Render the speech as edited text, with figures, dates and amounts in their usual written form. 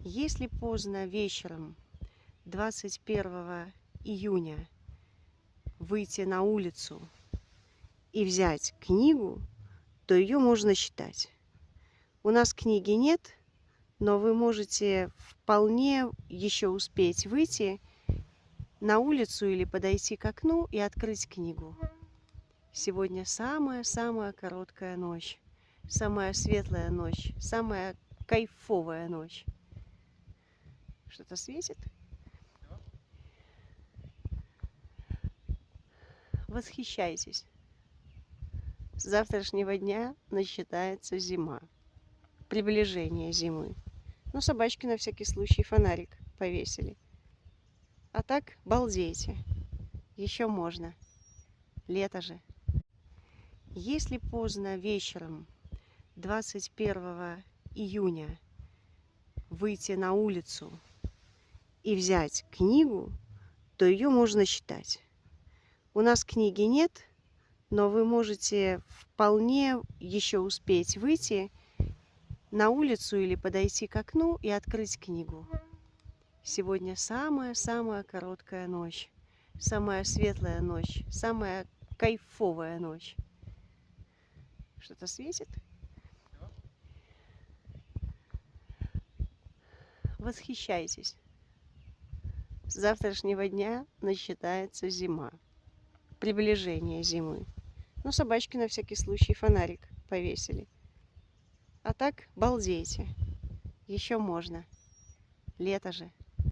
Если поздно вечером 21 июня выйти на улицу и взять книгу, то ее можно читать. У нас книги нет, но вы можете вполне еще успеть выйти на улицу или подойти к окну и открыть книгу. Сегодня самая-самая короткая ночь, самая светлая ночь, самая кайфовая ночь. Что-то светит? Восхищайтесь. С завтрашнего дня начинается зима, приближение зимы. Но собачки на всякий случай фонарик повесили. А так балдейте. Еще можно. Лето же. Если поздно вечером 21 июня выйти на улицу и взять книгу, то ее можно читать. У нас книги нет, но вы можете вполне еще успеть выйти на улицу или подойти к окну и открыть книгу. Сегодня самая-самая короткая ночь, самая светлая ночь, самая кайфовая ночь. Что-то светит? Восхищайтесь. С завтрашнего дня начинается зима, приближение зимы. Но собачки на всякий случай фонарик повесили. А так балдейте. Еще можно. Лето же.